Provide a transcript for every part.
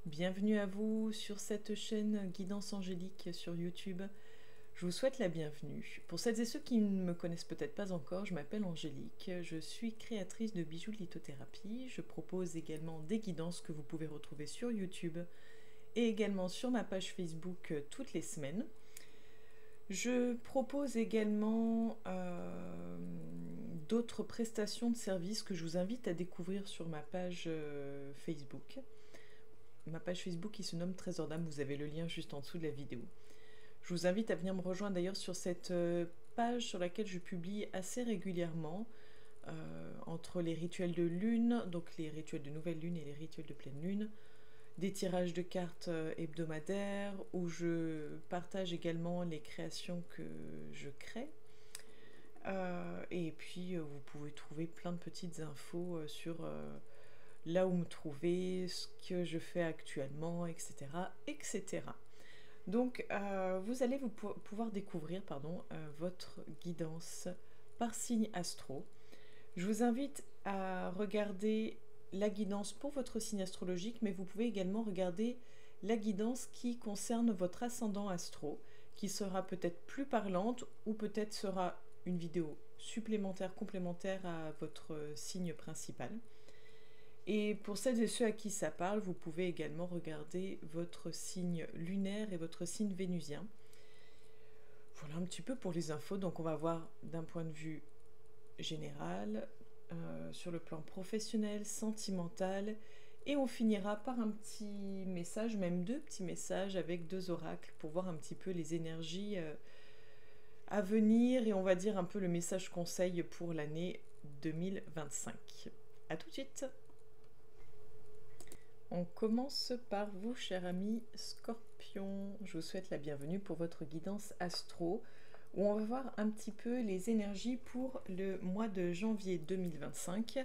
Bienvenue à vous sur cette chaîne Guidance Angélique sur YouTube. Je vous souhaite la bienvenue. Pour celles et ceux qui ne me connaissent peut-être pas encore, je m'appelle Angélique, je suis créatrice de bijoux de lithothérapie. Je propose également des guidances que vous pouvez retrouver sur YouTube et également sur ma page Facebook toutes les semaines. Je propose également d'autres prestations de services que je vous invite à découvrir sur ma page Facebook. Ma page Facebook qui se nomme Trésor d'âme, vous avez le lien juste en dessous de la vidéo. Je vous invite à venir me rejoindre d'ailleurs sur cette page sur laquelle je publie assez régulièrement entre les rituels de lune, donc les rituels de nouvelle lune et les rituels de pleine lune, des tirages de cartes hebdomadaires où je partage également les créations que je crée. Et puis vous pouvez trouver plein de petites infos sur là où me trouver, ce que je fais actuellement, etc. etc. Donc vous allez pouvoir découvrir votre guidance par signe astro. Je vous invite à regarder la guidance pour votre signe astrologique, mais vous pouvez également regarder la guidance qui concerne votre ascendant astro, qui sera peut-être plus parlante ou peut-être sera une vidéo supplémentaire, complémentaire à votre signe principal. Et pour celles et ceux à qui ça parle, vous pouvez également regarder votre signe lunaire et votre signe vénusien. Voilà un petit peu pour les infos. Donc on va voir d'un point de vue général, sur le plan professionnel, sentimental, et on finira par un petit message, même deux petits messages avec deux oracles pour voir un petit peu les énergies à venir et on va dire un peu le message conseil pour l'année 2025. A tout de suite. On commence par vous, cher ami Scorpion. Je vous souhaite la bienvenue pour votre guidance astro, où on va voir un petit peu les énergies pour le mois de janvier 2025,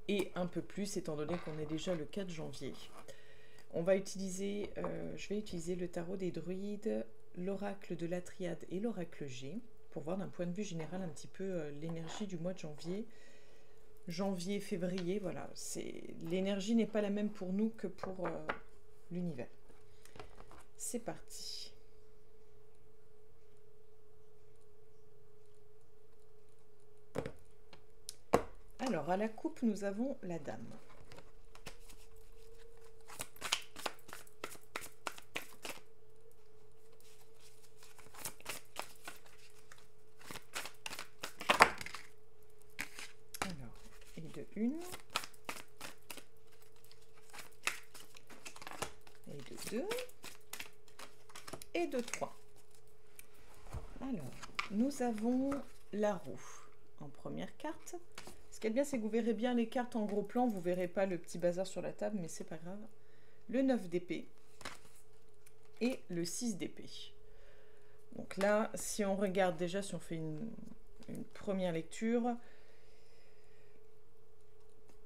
et un peu plus, étant donné qu'on est déjà le 4 janvier. On va utiliser, je vais utiliser le tarot des druides, l'oracle de la triade et l'oracle G, pour voir d'un point de vue général un petit peu l'énergie du mois de janvier. Janvier, février, voilà, l'énergie n'est pas la même pour nous que pour l'univers. C'est parti. Alors, à la coupe, nous avons la dame. Une et de deux et de trois. Alors, nous avons la roue en première carte. Ce qui est bien, c'est que vous verrez bien les cartes en gros plan. Vous verrez pas le petit bazar sur la table, mais c'est pas grave. Le 9 d'épée et le 6 d'épée. Donc là, si on regarde déjà, si on fait une première lecture,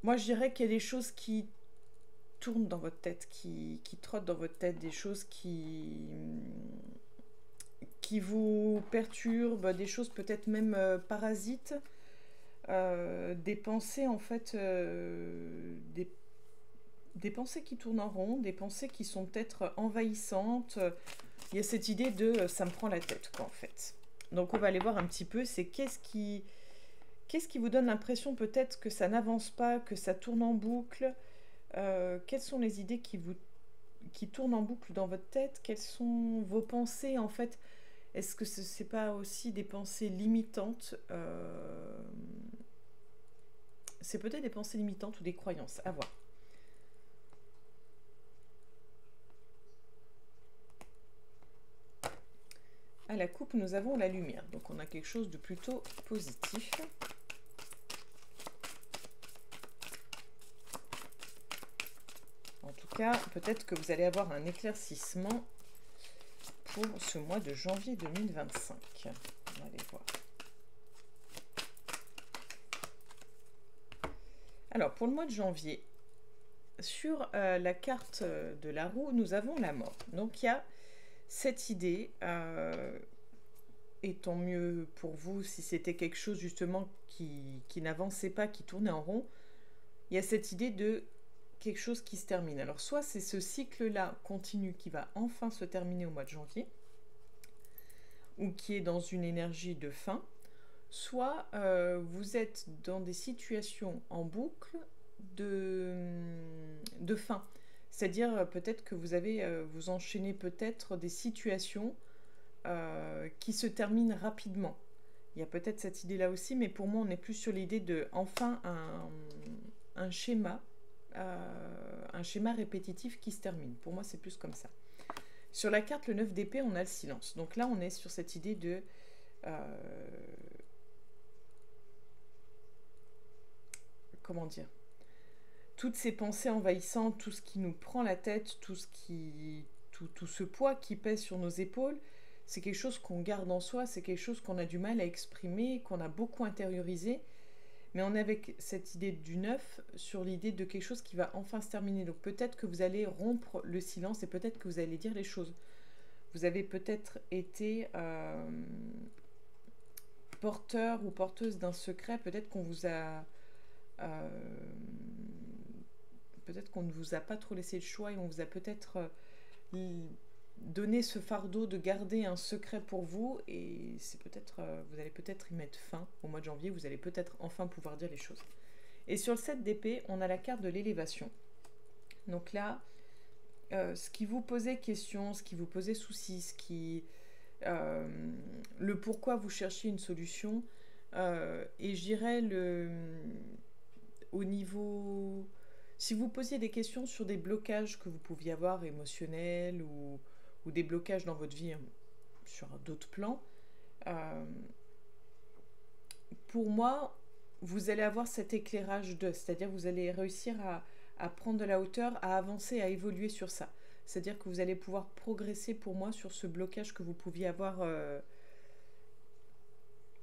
moi, je dirais qu'il y a des choses qui tournent dans votre tête, qui trottent dans votre tête, des choses qui vous perturbent, des choses peut-être même parasites, des pensées en fait, des pensées qui tournent en rond, des pensées qui sont peut-être envahissantes. Il y a cette idée de ça me prend la tête, quoi, en fait. Donc on va aller voir un petit peu, c'est qu'est-ce qui vous donne l'impression peut-être que ça n'avance pas, que ça tourne en boucle? Quelles sont les idées qui tournent en boucle dans votre tête? Quelles sont vos pensées en fait? Est-ce que ce n'est pas aussi des pensées limitantes? C'est peut-être des pensées limitantes ou des croyances, à voir. À la coupe, nous avons la lumière, donc on a quelque chose de plutôt positif. En tout cas, peut-être que vous allez avoir un éclaircissement pour ce mois de janvier 2025. On va aller voir. Alors, pour le mois de janvier, sur la carte de la roue, nous avons la mort. Donc, il y a cette idée, et tant mieux pour vous si c'était quelque chose justement qui n'avançait pas, qui tournait en rond, il y a cette idée de quelque chose qui se termine. Alors soit c'est ce cycle-là continu qui va enfin se terminer au mois de janvier, ou qui est dans une énergie de fin, soit vous êtes dans des situations en boucle de fin. C'est-à-dire peut-être que vous enchaînez peut-être des situations qui se terminent rapidement. Il y a peut-être cette idée-là aussi, mais pour moi, on est plus sur l'idée de enfin un schéma répétitif qui se termine. Pour moi, c'est plus comme ça. Sur la carte, le 9 d'épée, on a le silence. Donc là, on est sur cette idée de... comment dire, toutes ces pensées envahissantes, tout ce qui nous prend la tête, tout ce poids qui pèse sur nos épaules, c'est quelque chose qu'on garde en soi, c'est quelque chose qu'on a du mal à exprimer, qu'on a beaucoup intériorisé, mais on est avec cette idée du 9 sur l'idée de quelque chose qui va enfin se terminer. Donc peut-être que vous allez rompre le silence et peut-être que vous allez dire les choses. Vous avez peut-être été porteur ou porteuse d'un secret, peut-être qu'on vous a... peut-être qu'on ne vous a pas trop laissé le choix et on vous a peut-être donné ce fardeau de garder un secret pour vous, et c'est peut-être vous allez peut-être y mettre fin au mois de janvier, vous allez peut-être enfin pouvoir dire les choses. Et sur le 7 d'épée, on a la carte de l'élévation. Donc là, ce qui vous posait question, ce qui vous posait souci, le pourquoi vous cherchiez une solution, et je dirais au niveau... Si vous posiez des questions sur des blocages que vous pouviez avoir émotionnels ou des blocages dans votre vie sur d'autres plans, pour moi, vous allez avoir cet éclairage c'est-à-dire vous allez réussir à prendre de la hauteur, à avancer, à évoluer sur ça. C'est-à-dire que vous allez pouvoir progresser pour moi sur ce blocage que vous pouviez avoir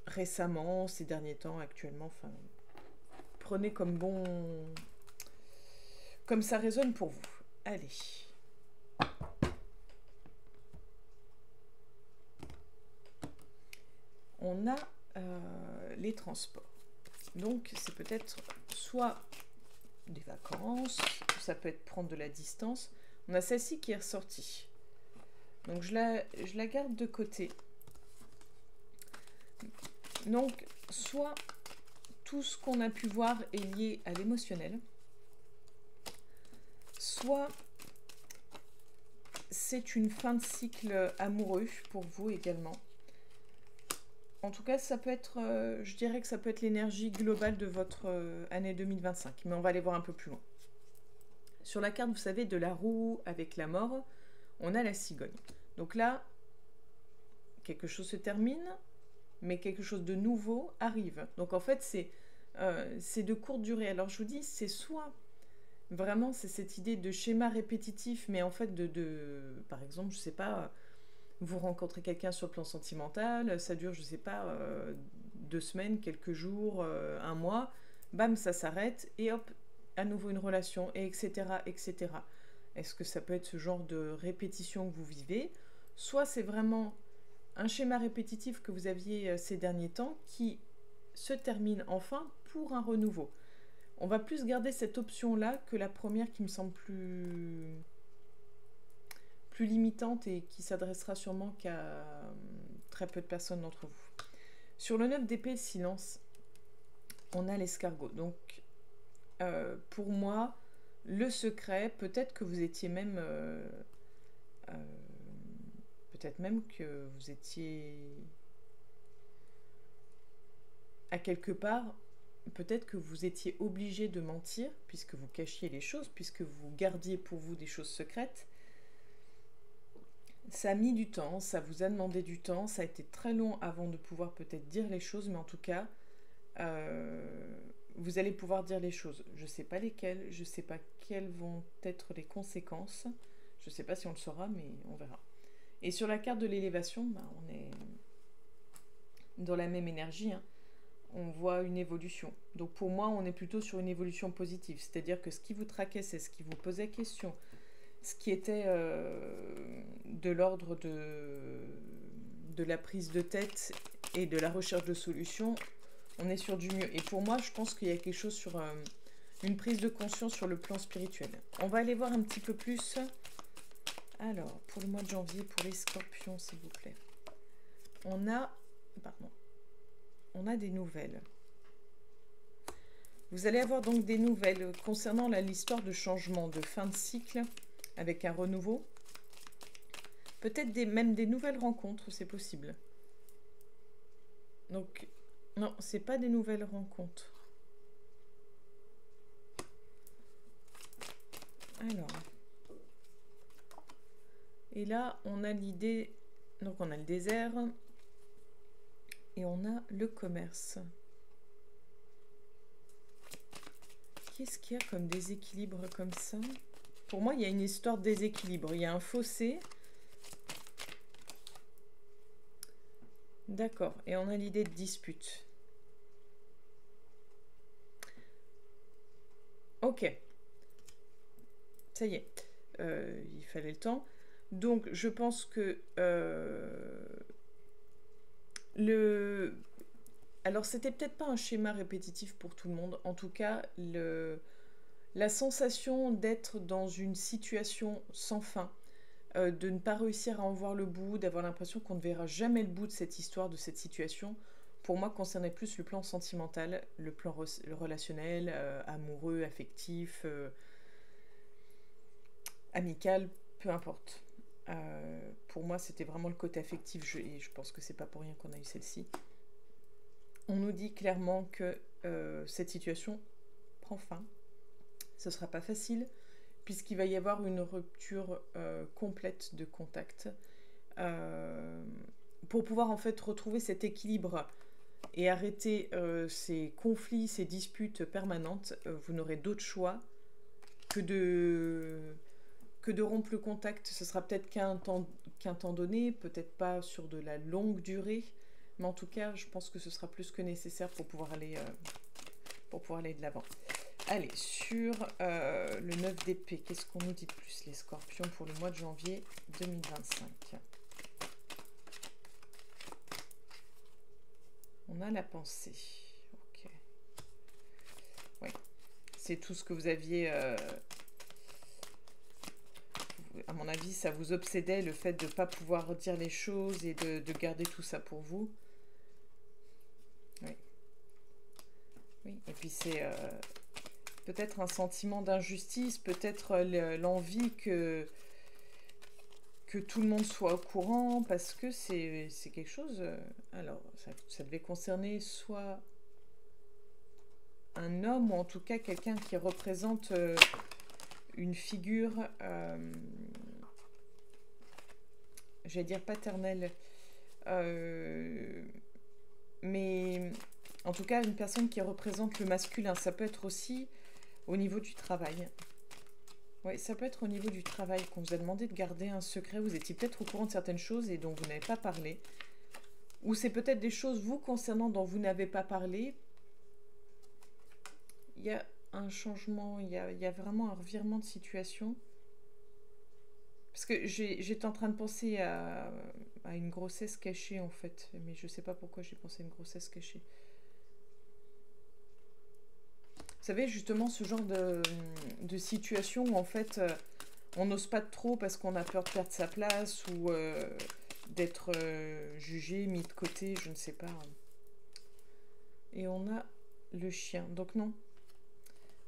récemment, ces derniers temps, actuellement. Enfin, prenez comme comme ça résonne pour vous. Allez. On a les transports. Donc, c'est peut-être soit des vacances, ça peut être prendre de la distance. On a celle-ci qui est ressortie. Donc, je la garde de côté. Donc, soit tout ce qu'on a pu voir est lié à l'émotionnel, soit c'est une fin de cycle amoureux pour vous également. En tout cas, ça peut être, je dirais que ça peut être l'énergie globale de votre année 2025, mais on va aller voir un peu plus loin. Sur la carte, vous savez, de la roue avec la mort, on a la cigogne. Donc là, quelque chose se termine, mais quelque chose de nouveau arrive. Donc en fait, c'est de courte durée. Alors je vous dis, c'est soit vraiment, c'est cette idée de schéma répétitif, mais en fait, par exemple, je sais pas, vous rencontrez quelqu'un sur le plan sentimental, ça dure, je sais pas, 2 semaines, quelques jours, un mois, bam, ça s'arrête, et hop, à nouveau une relation, et etc., etc. Est-ce que ça peut être ce genre de répétition que vous vivez? Soit c'est vraiment un schéma répétitif que vous aviez ces derniers temps qui se termine enfin pour un renouveau. On va plus garder cette option-là que la première qui me semble plus limitante et qui s'adressera sûrement qu'à très peu de personnes d'entre vous. Sur le 9 d'épée, silence, on a l'escargot. Donc, pour moi, le secret, peut-être que vous étiez même... peut-être même que vous étiez... à quelque part, peut-être que vous étiez obligé de mentir, puisque vous cachiez les choses, puisque vous gardiez pour vous des choses secrètes. Ça a mis du temps, ça vous a demandé du temps, ça a été très long avant de pouvoir peut-être dire les choses, mais en tout cas, vous allez pouvoir dire les choses. Je ne sais pas lesquelles, je ne sais pas quelles vont être les conséquences, je ne sais pas si on le saura, mais on verra. Et sur la carte de l'élévation, on est dans la même énergie, hein. On voit une évolution. Donc pour moi, on est plutôt sur une évolution positive, c'est-à-dire que ce qui vous tracassait, ce qui vous posait question, ce qui était de l'ordre de la prise de tête et de la recherche de solutions, on est sur du mieux. Et pour moi, je pense qu'il y a quelque chose une prise de conscience sur le plan spirituel. On va aller voir un petit peu plus. Alors, pour le mois de janvier, pour les scorpions, s'il vous plaît. On a des nouvelles. Vous allez avoir donc des nouvelles concernant l'histoire de changement, de fin de cycle, avec un renouveau. Peut-être même des nouvelles rencontres, c'est possible. Donc, non, c'est pas des nouvelles rencontres. Alors. Et là, on a l'idée... Donc, on a le désert. Et on a le commerce. Qu'est-ce qu'il y a comme déséquilibre comme ça? Pour moi, il y a une histoire de déséquilibre. Il y a un fossé. D'accord. Et on a l'idée de dispute. Ok. Ça y est. Il fallait le temps. Donc, je pense que... Alors, c'était peut-être pas un schéma répétitif pour tout le monde. En tout cas, la sensation d'être dans une situation sans fin, de ne pas réussir à en voir le bout, d'avoir l'impression qu'on ne verra jamais le bout de cette histoire, de cette situation, pour moi, concernait plus le plan sentimental, le plan relationnel, amoureux, affectif, amical, peu importe. Pour moi, c'était vraiment le côté affectif, et je pense que c'est pas pour rien qu'on a eu celle-ci. On nous dit clairement que cette situation prend fin. Ce ne sera pas facile, puisqu'il va y avoir une rupture complète de contact. Pour pouvoir en fait retrouver cet équilibre et arrêter ces conflits, ces disputes permanentes, vous n'aurez d'autre choix que de rompre le contact. Ce sera peut-être qu'un temps donné, peut-être pas sur de la longue durée, mais en tout cas, je pense que ce sera plus que nécessaire pour pouvoir aller de l'avant. Allez, sur le 9 d'épée, qu'est-ce qu'on nous dit de plus, les scorpions, pour le mois de janvier 2025? On a la pensée. Ok. Oui, c'est tout ce que vous aviez... à mon avis, ça vous obsédait, le fait de ne pas pouvoir dire les choses et de garder tout ça pour vous. Oui. Oui, et puis c'est peut-être un sentiment d'injustice, peut-être l'envie que tout le monde soit au courant, parce que c'est quelque chose... alors, ça devait concerner soit un homme, ou en tout cas quelqu'un qui représente une figure... j'allais dire paternelle, mais en tout cas une personne qui représente le masculin. Ça peut être aussi au niveau du travail. Oui, ça peut être au niveau du travail qu'on vous a demandé de garder un secret. Vous étiez peut-être au courant de certaines choses et dont vous n'avez pas parlé. Ou c'est peut-être des choses vous concernant dont vous n'avez pas parlé. Il y a un changement, il y a vraiment un revirement de situation. Parce que j'étais en train de penser à une grossesse cachée, en fait. Mais je ne sais pas pourquoi j'ai pensé à une grossesse cachée. Vous savez, justement, ce genre de situation où, en fait, on n'ose pas trop parce qu'on a peur de perdre sa place ou d'être jugé, mis de côté, je ne sais pas. Et on a le chien. Donc non,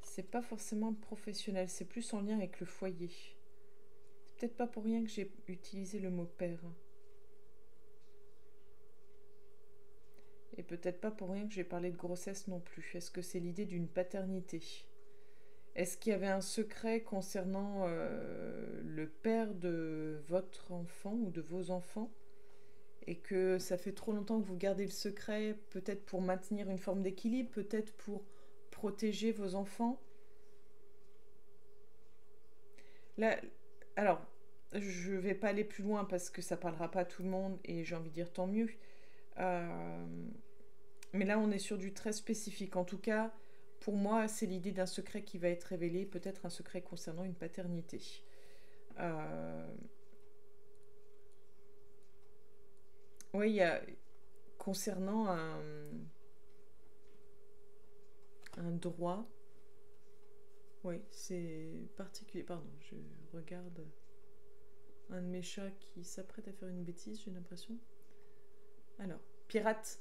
c'est pas forcément professionnel, c'est plus en lien avec le foyer. Peut-être pas pour rien que j'ai utilisé le mot père. Et peut-être pas pour rien que j'ai parlé de grossesse non plus. Est-ce que c'est l'idée d'une paternité? Est-ce qu'il y avait un secret concernant le père de votre enfant ou de vos enfants? Et que ça fait trop longtemps que vous gardez le secret, peut-être pour maintenir une forme d'équilibre, peut-être pour protéger vos enfants? Là, alors, je vais pas aller plus loin parce que ça parlera pas à tout le monde et j'ai envie de dire tant mieux. Mais là, on est sur du très spécifique. En tout cas, pour moi, c'est l'idée d'un secret qui va être révélé, peut-être un secret concernant une paternité. Oui, il y a concernant un droit. Oui, c'est particulier. Pardon, je regarde un de mes chats qui s'apprête à faire une bêtise, j'ai l'impression. Alors, pirate.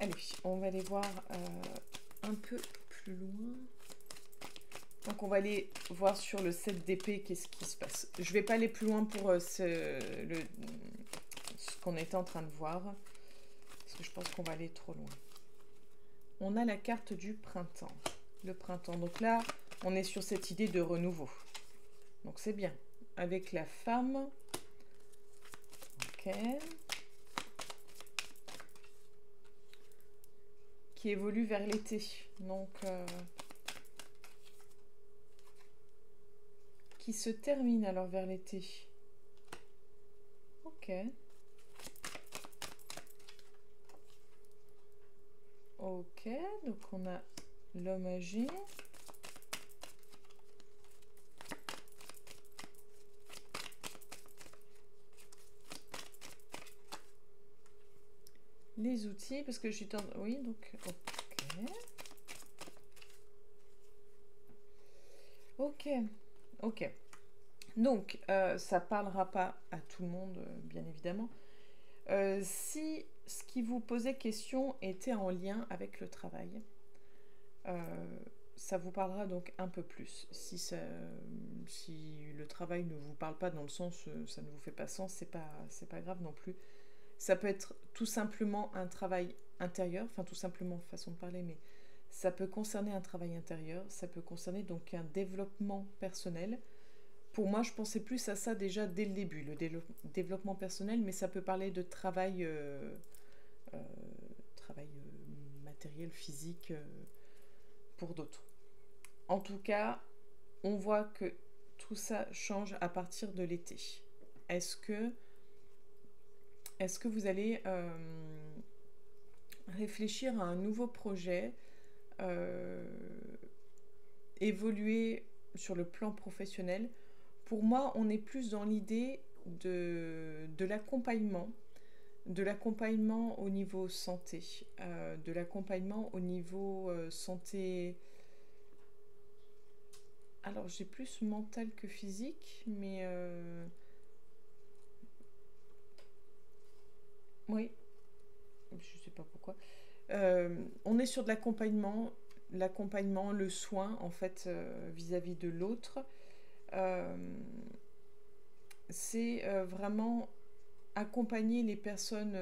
Allez, on va aller voir un peu plus loin. Donc on va aller voir sur le set d'épée qu'est-ce qui se passe. Je vais pas aller plus loin pour ce qu'on était en train de voir. Parce que je pense qu'on va aller trop loin. On a la carte du printemps. Le printemps. Donc là, on est sur cette idée de renouveau. Donc c'est bien. Avec la femme. Ok. Qui évolue vers l'été. Donc... qui se termine alors vers l'été. Ok. Ok, donc on a l'homme âgé. Les outils, parce que je suis... Oui, donc... Ok. Ok. Donc, ça parlera pas à tout le monde, bien évidemment. Si ce qui vous posait question était en lien avec le travail, ça vous parlera donc un peu plus. Si le travail ne vous parle pas dans le sens ça ne vous fait pas sens, c'est pas grave non plus. Ça peut être tout simplement un travail intérieur, enfin tout simplement façon de parler, mais ça peut concerner un travail intérieur, ça peut concerner donc un développement personnel. Pour moi, je pensais plus à ça déjà dès le début, le développement personnel, mais ça peut parler de travail, matériel, physique, pour d'autres. En tout cas, on voit que tout ça change à partir de l'été. Est-ce que vous allez réfléchir à un nouveau projet, évoluer sur le plan professionnel? Pour moi, on est plus dans l'idée de l'accompagnement au niveau santé, de l'accompagnement au niveau santé. Alors, j'ai plus mental que physique, mais oui, je sais pas pourquoi. On est sur de l'accompagnement, le soin en fait vis-à-vis de l'autre. C'est vraiment accompagner les personnes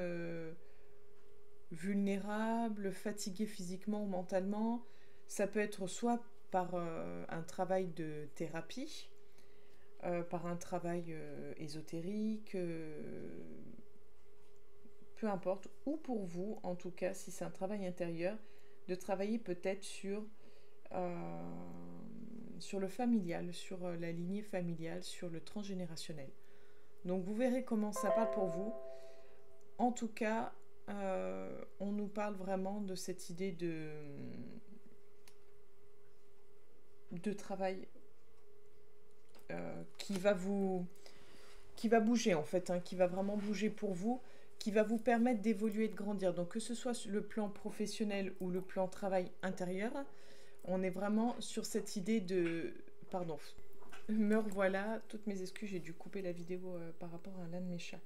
vulnérables, fatiguées physiquement ou mentalement. Ça peut être soit par un travail de thérapie, par un travail ésotérique, peu importe, ou pour vous, en tout cas, si c'est un travail intérieur, de travailler peut-être sur le familial, sur la lignée familiale, sur le transgénérationnel. Donc vous verrez comment ça parle pour vous. En tout cas, on nous parle vraiment de cette idée de travail qui va bouger en fait, qui va vraiment bouger pour vous, qui va vous permettre d'évoluer, de grandir. Donc que ce soit sur le plan professionnel ou le plan travail intérieur, on est vraiment sur cette idée de... Pardon, me revoilà, toutes mes excuses, j'ai dû couper la vidéo par rapport à l'un de mes chats.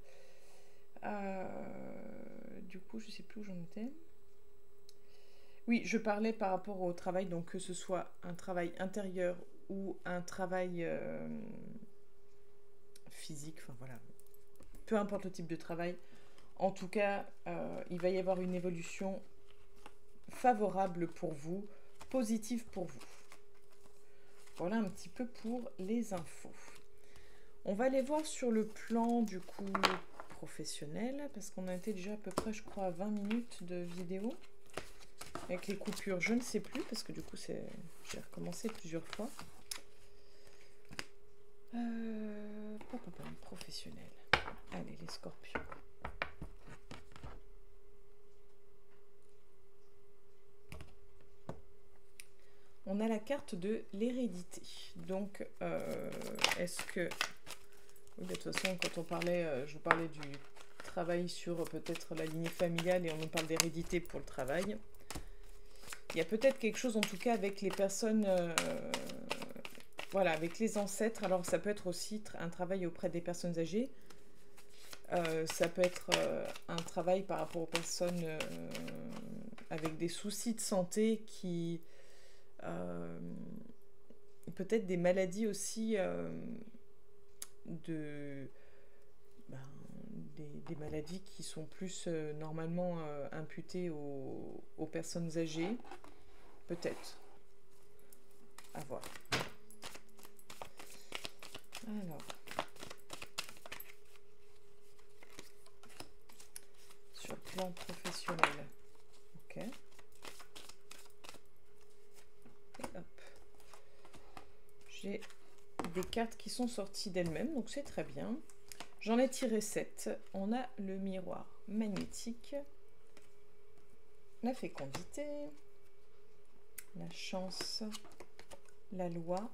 Du coup, je sais plus où j'en étais. Oui, je parlais par rapport au travail, donc que ce soit un travail intérieur ou un travail physique, enfin voilà, peu importe le type de travail. En tout cas, il va y avoir une évolution favorable pour vous, positive pour vous. Voilà un petit peu pour les infos. On va aller voir sur le plan du coup professionnel, parce qu'on a été déjà à peu près, je crois, à 20 minutes de vidéo. Avec les coupures, je ne sais plus, parce que du coup, j'ai recommencé plusieurs fois. Professionnel. Allez, les scorpions. On a la carte de l'hérédité. Donc, est-ce que... Oui, de toute façon, quand on parlait, je vous parlais du travail sur peut-être la lignée familiale et on nous parle d'hérédité pour le travail. Il y a peut-être quelque chose, en tout cas, avec les personnes, voilà, avec les ancêtres. Alors, ça peut être aussi un travail auprès des personnes âgées. Ça peut être un travail par rapport aux personnes avec des soucis de santé qui... peut-être des maladies aussi de... ben, des maladies qui sont plus normalement imputées aux personnes âgées. Peut-être. À voir. Alors. Sur le plan professionnel. Ok. Et hop. J'ai des cartes qui sont sorties d'elles-mêmes, donc c'est très bien. J'en ai tiré 7. On a le miroir magnétique, la fécondité, la chance, la loi,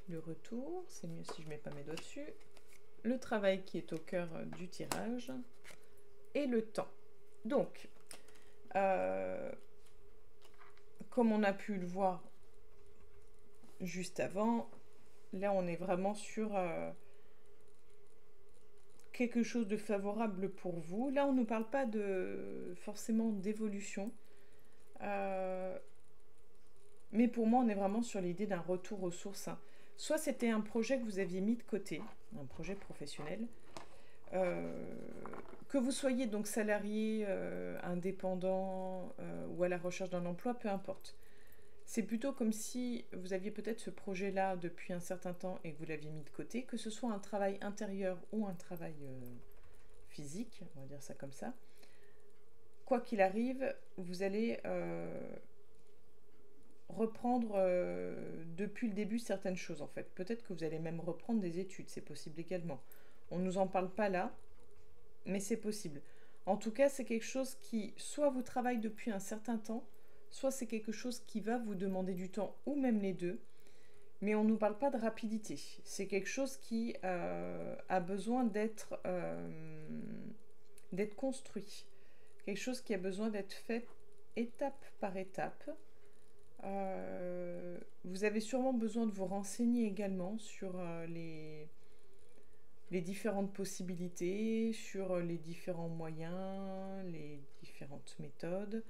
le retour, c'est mieux si je ne mets pas mes doigts dessus, le travail qui est au cœur du tirage, et le temps. Donc, comme on a pu le voir juste avant, là on est vraiment sur quelque chose de favorable pour vous. Là on ne nous parle pas forcément d'évolution, mais pour moi on est vraiment sur l'idée d'un retour aux sources. Soit c'était un projet que vous aviez mis de côté, un projet professionnel, que vous soyez donc salarié, indépendant ou à la recherche d'un emploi, peu importe. C'est plutôt comme si vous aviez peut-être ce projet-là depuis un certain temps et que vous l'aviez mis de côté, que ce soit un travail intérieur ou un travail physique, on va dire ça comme ça. Quoi qu'il arrive, vous allez reprendre depuis le début certaines choses en fait. Peut-être que vous allez même reprendre des études, c'est possible également. On ne nous en parle pas là, mais c'est possible. En tout cas, c'est quelque chose qui soit vous travaille depuis un certain temps, soit c'est quelque chose qui va vous demander du temps, ou même les deux, mais on ne nous parle pas de rapidité. C'est quelque chose qui a besoin d'être construit, quelque chose qui a besoin d'être fait étape par étape. Vous avez sûrement besoin de vous renseigner également sur les différentes possibilités, sur les différents moyens, les différentes méthodes.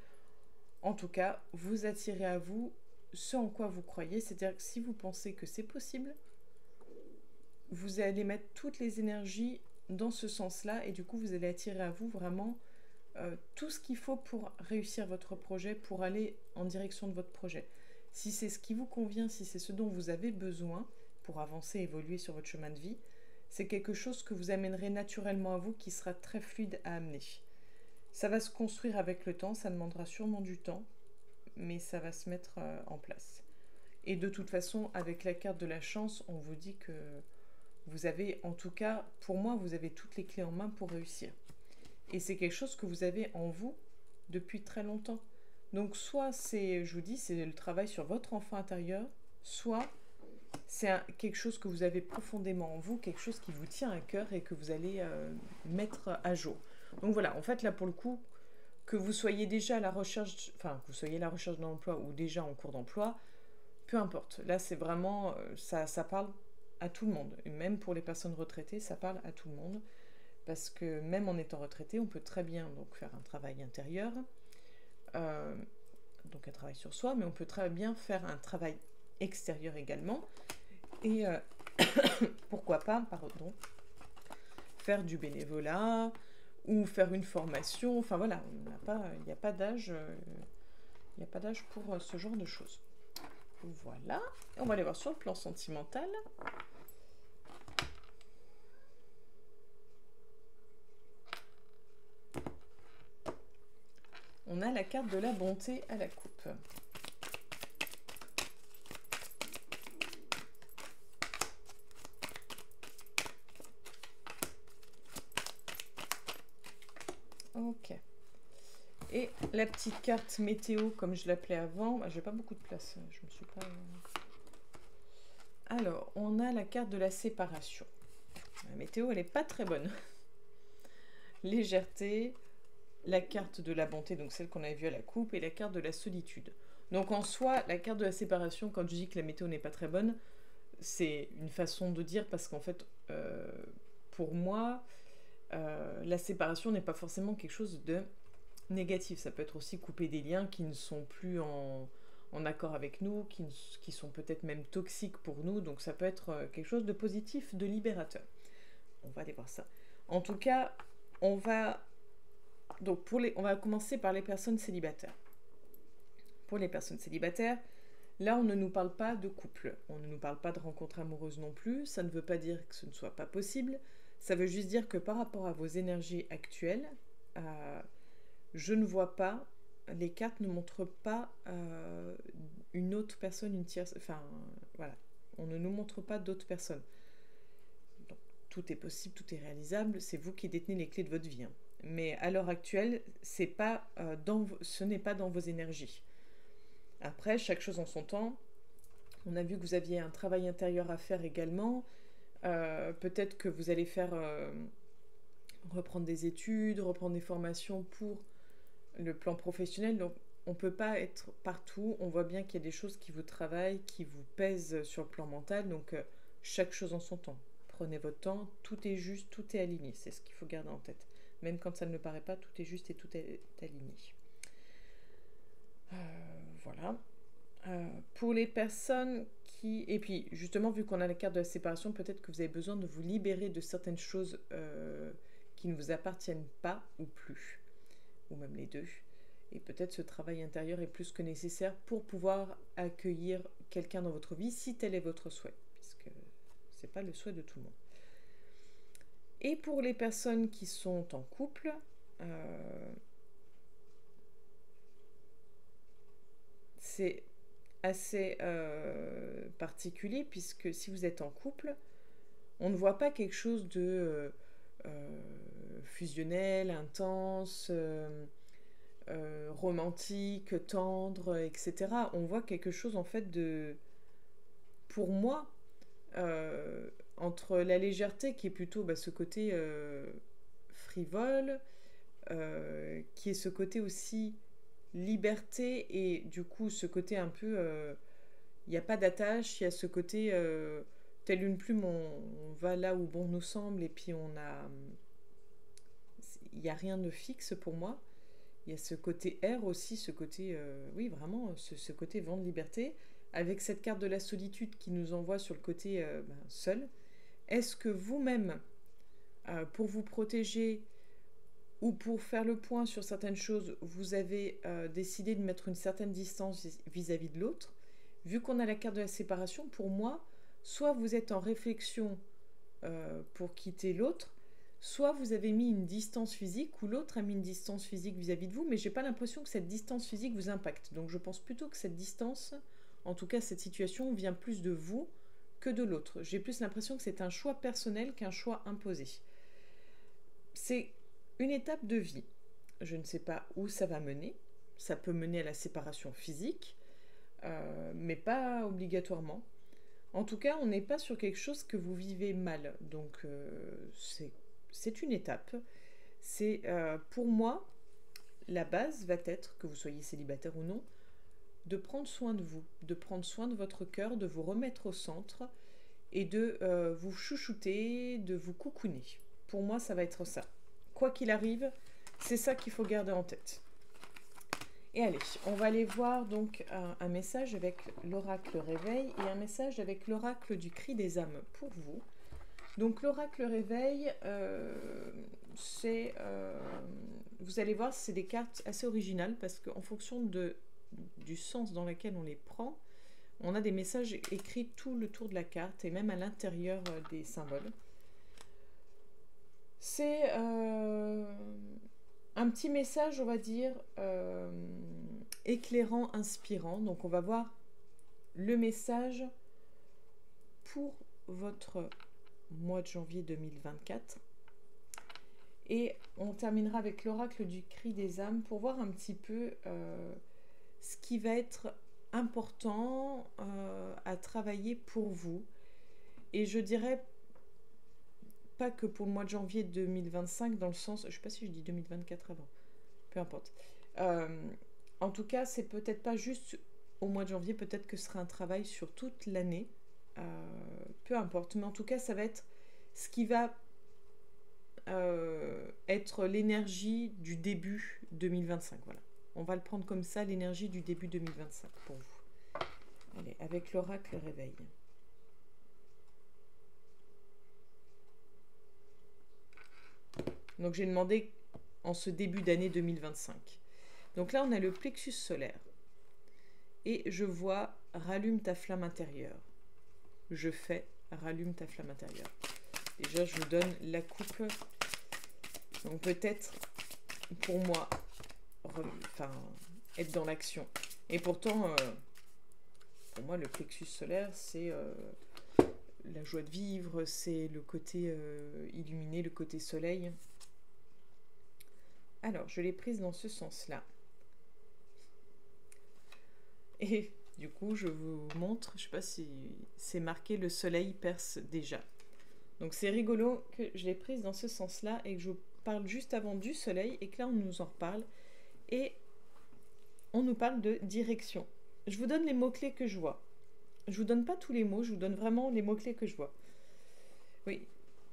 En tout cas, vous attirez à vous ce en quoi vous croyez, c'est-à-dire que si vous pensez que c'est possible, vous allez mettre toutes les énergies dans ce sens-là et du coup, vous allez attirer à vous vraiment tout ce qu'il faut pour réussir votre projet, pour aller en direction de votre projet. Si c'est ce qui vous convient, si c'est ce dont vous avez besoin pour avancer, évoluer sur votre chemin de vie, c'est quelque chose que vous amènerez naturellement à vous, qui sera très fluide à amener. Ça va se construire avec le temps, ça demandera sûrement du temps, mais ça va se mettre en place. Et de toute façon, avec la carte de la chance, on vous dit que vous avez, en tout cas, pour moi, vous avez toutes les clés en main pour réussir. Et c'est quelque chose que vous avez en vous depuis très longtemps. Donc soit c'est, je vous dis, c'est le travail sur votre enfant intérieur, soit c'est quelque chose que vous avez profondément en vous, quelque chose qui vous tient à cœur et que vous allez mettre à jour. Donc voilà, en fait là pour le coup, que vous soyez déjà à la recherche, enfin que vous soyez à la recherche d'un emploi ou déjà en cours d'emploi, peu importe. Là c'est vraiment, ça parle à tout le monde. Et même pour les personnes retraitées, ça parle à tout le monde. Parce que même en étant retraité, on peut très bien donc faire un travail intérieur, donc un travail sur soi, mais on peut très bien faire un travail extérieur également. Et pourquoi pas, pardon, faire du bénévolat ou faire une formation. Enfin voilà, il n'y a pas d'âge, pour ce genre de choses. Voilà, on va aller voir sur le plan sentimental. On a la carte de la bonté à la coupe. Ok. Et la petite carte météo, comme je l'appelais avant, bah, j'ai pas beaucoup de place. Je me suis pas. Alors, on a la carte de la séparation. La météo, elle est pas très bonne. Légèreté, la carte de la bonté, donc celle qu'on avait vue à la coupe, et la carte de la solitude. Donc en soi, la carte de la séparation, quand je dis que la météo n'est pas très bonne, c'est une façon de dire parce qu'en fait, pour moi, la séparation n'est pas forcément quelque chose de négatif. Ça peut être aussi couper des liens qui ne sont plus en accord avec nous, qui sont peut-être même toxiques pour nous. Donc ça peut être quelque chose de positif, de libérateur. On va aller voir ça. En tout cas, on va commencer par les personnes célibataires. Pour les personnes célibataires, là, on ne nous parle pas de couple, on ne nous parle pas de rencontre amoureuse non plus, ça ne veut pas dire que ce ne soit pas possible, ça veut juste dire que par rapport à vos énergies actuelles, je ne vois pas, les cartes ne montrent pas une autre personne, une tierce, enfin, voilà, on ne nous montre pas d'autres personnes. Donc, tout est possible, tout est réalisable, c'est vous qui détenez les clés de votre vie. Hein. Mais à l'heure actuelle, ce n'est pas dans vos énergies. Après, chaque chose en son temps. On a vu que vous aviez un travail intérieur à faire également. Peut-être que vous allez faire reprendre des études, reprendre des formations pour le plan professionnel. Donc, on ne peut pas être partout. On voit bien qu'il y a des choses qui vous travaillent, qui vous pèsent sur le plan mental. Donc, chaque chose en son temps. Prenez votre temps. Tout est juste, tout est aligné. C'est ce qu'il faut garder en tête. Même quand ça ne le paraît pas, tout est juste et tout est aligné. Voilà. Pour les personnes qui... Et puis, justement, vu qu'on a la carte de la séparation, peut-être que vous avez besoin de vous libérer de certaines choses qui ne vous appartiennent pas ou plus. Ou même les deux. Et peut-être ce travail intérieur est plus que nécessaire pour pouvoir accueillir quelqu'un dans votre vie, si tel est votre souhait. Puisque ce n'est pas le souhait de tout le monde. Et pour les personnes qui sont en couple... c'est assez particulier puisque si vous êtes en couple, on ne voit pas quelque chose de fusionnel, intense, romantique, tendre, etc. On voit quelque chose en fait de, pour moi, entre la légèreté qui est plutôt ce côté frivole, qui est ce côté aussi liberté et du coup ce côté un peu il n'y a pas d'attache, il y a ce côté telle une plume on va là où bon nous semble et puis il n'y a rien de fixe pour moi. Il y a ce côté air aussi, ce côté oui vraiment ce côté vent de liberté avec cette carte de la solitude qui nous envoie sur le côté seul. Est-ce que vous-même pour vous protéger ou pour faire le point sur certaines choses, vous avez décidé de mettre une certaine distance vis-à-vis de l'autre. Vu qu'on a la carte de la séparation, pour moi, soit vous êtes en réflexion pour quitter l'autre, soit vous avez mis une distance physique ou l'autre a mis une distance physique vis-à-vis de vous, mais j'ai pas l'impression que cette distance physique vous impacte. Donc je pense plutôt que cette distance, en tout cas cette situation, vient plus de vous que de l'autre. J'ai plus l'impression que c'est un choix personnel qu'un choix imposé. C'est une étape de vie. Je ne sais pas où ça va mener. Ça peut mener à la séparation physique, mais pas obligatoirement. En tout cas, on n'est pas sur quelque chose que vous vivez mal. Donc, c'est une étape. C'est pour moi, la base va être, que vous soyez célibataire ou non, de prendre soin de vous, de prendre soin de votre cœur, de vous remettre au centre et de vous chouchouter, de vous coucouner. Pour moi, ça va être ça. Quoi qu'il arrive, c'est ça qu'il faut garder en tête. Et allez, on va aller voir donc un message avec l'oracle réveil et un message avec l'oracle du cri des âmes pour vous. Donc l'oracle réveil, c'est... vous allez voir, c'est des cartes assez originales parce qu'en fonction du sens dans lequel on les prend, on a des messages écrits tout le tour de la carte et même à l'intérieur des symboles. C'est un petit message, on va dire, éclairant, inspirant. Donc on va voir le message pour votre mois de janvier 2024. Et on terminera avec l'oracle du cri des âmes pour voir un petit peu ce qui va être important à travailler pour vous. Et je dirais pas que pour le mois de janvier 2025, dans le sens, je ne sais pas si je dis 2024 avant, peu importe. En tout cas, c'est peut-être pas juste au mois de janvier, peut-être que ce sera un travail sur toute l'année. Peu importe, mais en tout cas, ça va être ce qui va être l'énergie du début 2025. Voilà. On va le prendre comme ça, l'énergie du début 2025 pour vous. Allez, avec l'oracle réveil. Donc j'ai demandé en ce début d'année 2025. Donc là, on a le plexus solaire. Et je vois rallume ta flamme intérieure. Je fais rallume ta flamme intérieure. Déjà, je vous donne la coupe. Donc peut-être, pour moi, être dans l'action. Et pourtant, pour moi, le plexus solaire, c'est la joie de vivre, c'est le côté illuminé, le côté soleil. Alors, je l'ai prise dans ce sens-là. Et du coup, je vous montre, je ne sais pas si c'est marqué, le soleil perce déjà. Donc c'est rigolo que je l'ai prise dans ce sens-là et que je vous parle juste avant du soleil et que là on nous en reparle. Et on nous parle de direction. Je vous donne les mots-clés que je vois. Je vous donne pas tous les mots, je vous donne vraiment les mots-clés que je vois. Oui,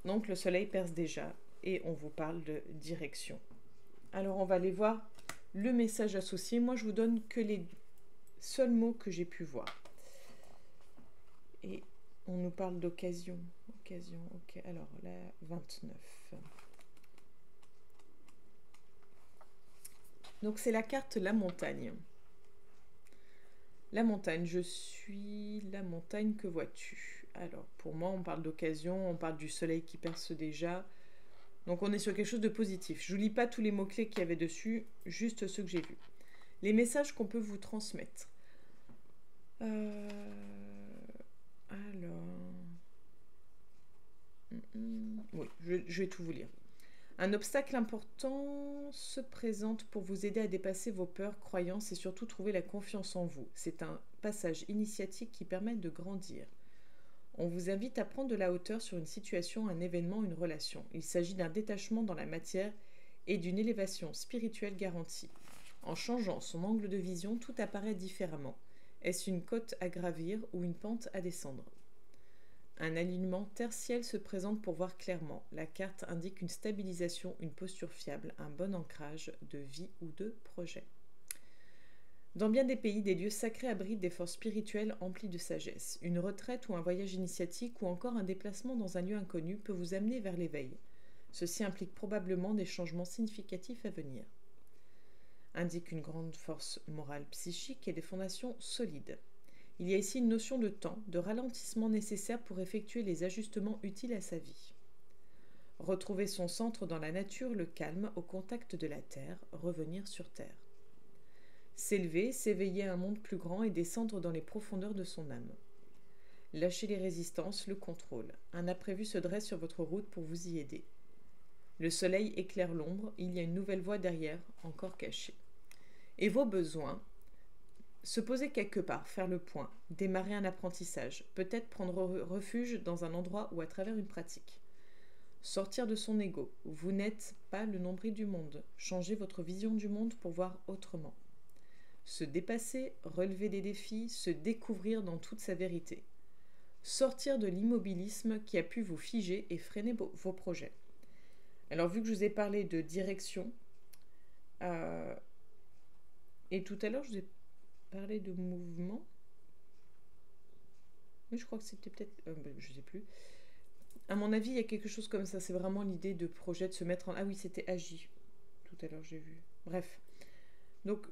donc le soleil perce déjà et on vous parle de direction. Alors on va aller voir le message associé. Moi je vous donne que les seuls mots que j'ai pu voir. Et on nous parle d'occasion. Occasion, ok. Alors, la 29. Donc, c'est la carte la montagne. La montagne, je suis la montagne, que vois-tu? Alors, pour moi, on parle d'occasion, on parle du soleil qui perce déjà. Donc, on est sur quelque chose de positif. Je ne vous lis pas tous les mots-clés qu'il y avait dessus, juste ceux que j'ai vus. Les messages qu'on peut vous transmettre. Alors... Oui, je vais tout vous lire. Un obstacle important se présente pour vous aider à dépasser vos peurs, croyances et surtout trouver la confiance en vous. C'est un passage initiatique qui permet de grandir. On vous invite à prendre de la hauteur sur une situation, un événement, une relation. Il s'agit d'un détachement dans la matière et d'une élévation spirituelle garantie. En changeant son angle de vision, tout apparaît différemment. Est-ce une côte à gravir ou une pente à descendre ? Un alignement terre-ciel se présente pour voir clairement. La carte indique une stabilisation, une posture fiable, un bon ancrage de vie ou de projet. Dans bien des pays, des lieux sacrés abritent des forces spirituelles emplies de sagesse. Une retraite ou un voyage initiatique ou encore un déplacement dans un lieu inconnu peut vous amener vers l'éveil. Ceci implique probablement des changements significatifs à venir. Indique une grande force morale psychique et des fondations solides. Il y a ici une notion de temps, de ralentissement nécessaire pour effectuer les ajustements utiles à sa vie. Retrouver son centre dans la nature, le calme, au contact de la terre, revenir sur terre. S'élever, s'éveiller à un monde plus grand et descendre dans les profondeurs de son âme. Lâcher les résistances, le contrôle. Un imprévu se dresse sur votre route pour vous y aider. Le soleil éclaire l'ombre, il y a une nouvelle voie derrière, encore cachée. Et vos besoins? Se poser quelque part, faire le point, démarrer un apprentissage, peut-être prendre refuge dans un endroit ou à travers une pratique. Sortir de son ego, vous n'êtes pas le nombril du monde, changez votre vision du monde pour voir autrement. Se dépasser, relever des défis, se découvrir dans toute sa vérité. Sortir de l'immobilisme qui a pu vous figer et freiner vos projets. Alors vu que je vous ai parlé de direction, et tout à l'heure je vous ai parler de mouvement. Mais je crois que c'était peut-être... je ne sais plus. À mon avis, il y a quelque chose comme ça. C'est vraiment l'idée de projet, de se mettre en... Ah oui, c'était agi. Tout à l'heure, j'ai vu. Bref. Donc,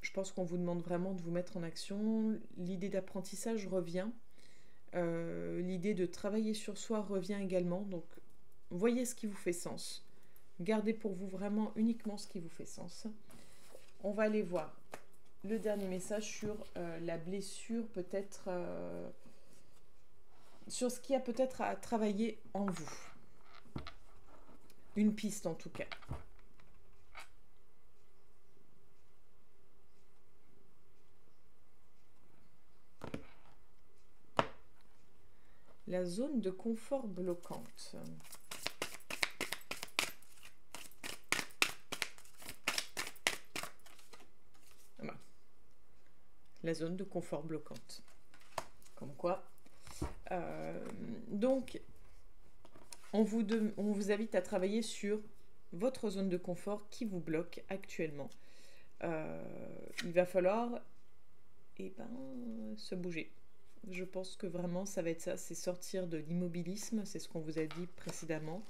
je pense qu'on vous demande vraiment de vous mettre en action. L'idée d'apprentissage revient. L'idée de travailler sur soi revient également. Donc, voyez ce qui vous fait sens. Gardez pour vous vraiment uniquement ce qui vous fait sens. On va aller voir le dernier message sur la blessure, peut-être sur ce qu'il y a peut-être à travailler en vous. Une piste en tout cas. La zone de confort bloquante. la zone de confort bloquante. Comme quoi. Donc, on vous invite à travailler sur votre zone de confort qui vous bloque actuellement. Il va falloir se bouger. Je pense que vraiment ça va être ça, c'est sortir de l'immobilisme, c'est ce qu'on vous a dit précédemment.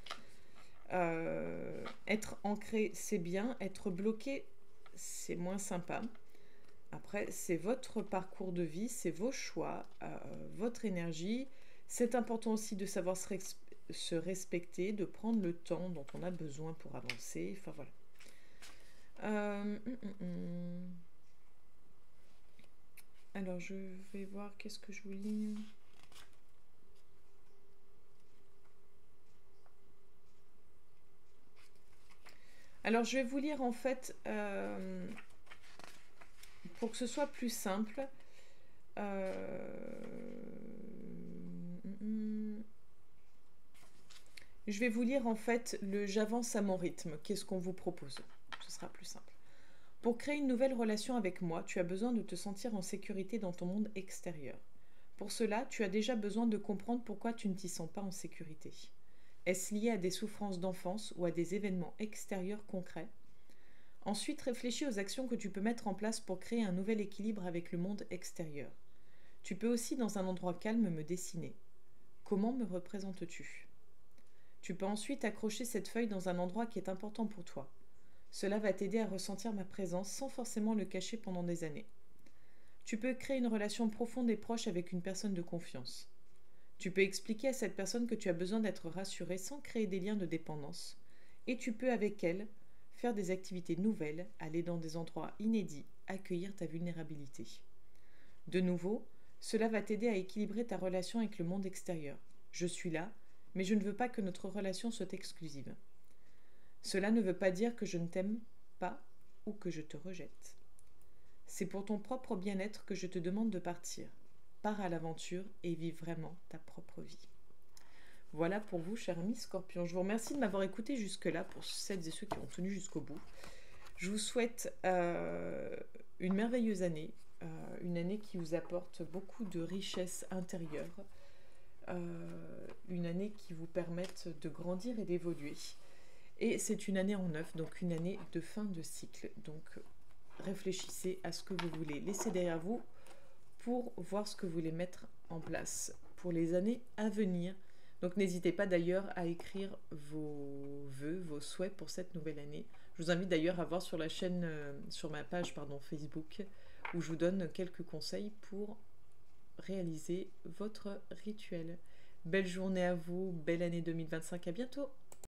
Être ancré, c'est bien, être bloqué, c'est moins sympa. Après, c'est votre parcours de vie, c'est vos choix, votre énergie. C'est important aussi de savoir se respecter, de prendre le temps dont on a besoin pour avancer. Enfin voilà. Alors, je vais voir qu'est-ce que je vous lis. Alors, je vais vous lire en fait, pour que ce soit plus simple. Je vais vous lire en fait le j'avance à mon rythme. Qu'est-ce qu'on vous propose? Ce sera plus simple. Pour créer une nouvelle relation avec moi, tu as besoin de te sentir en sécurité dans ton monde extérieur. Pour cela, tu as déjà besoin de comprendre pourquoi tu ne t'y sens pas en sécurité. Est-ce lié à des souffrances d'enfance ou à des événements extérieurs concrets? Ensuite, réfléchis aux actions que tu peux mettre en place pour créer un nouvel équilibre avec le monde extérieur. Tu peux aussi, dans un endroit calme, me dessiner. Comment me représentes-tu? Tu peux ensuite accrocher cette feuille dans un endroit qui est important pour toi. Cela va t'aider à ressentir ma présence sans forcément le cacher pendant des années. Tu peux créer une relation profonde et proche avec une personne de confiance. Tu peux expliquer à cette personne que tu as besoin d'être rassuré sans créer des liens de dépendance. Et tu peux, avec elle, faire des activités nouvelles, aller dans des endroits inédits, accueillir ta vulnérabilité. De nouveau, cela va t'aider à équilibrer ta relation avec le monde extérieur. Je suis là, mais je ne veux pas que notre relation soit exclusive. Cela ne veut pas dire que je ne t'aime pas ou que je te rejette. C'est pour ton propre bien-être que je te demande de partir. Pars à l'aventure et vis vraiment ta propre vie. Voilà pour vous, chers amis Scorpions. Je vous remercie de m'avoir écouté jusque-là, pour celles et ceux qui ont tenu jusqu'au bout. Je vous souhaite une merveilleuse année, une année qui vous apporte beaucoup de richesse intérieure, une année qui vous permette de grandir et d'évoluer. Et c'est une année en neuf, donc une année de fin de cycle. Donc réfléchissez à ce que vous voulez laisser derrière vous pour voir ce que vous voulez mettre en place pour les années à venir. Donc n'hésitez pas d'ailleurs à écrire vos vœux, vos souhaits pour cette nouvelle année. Je vous invite d'ailleurs à voir sur la chaîne, sur ma page Facebook, où je vous donne quelques conseils pour réaliser votre rituel. Belle journée à vous, belle année 2025, à bientôt!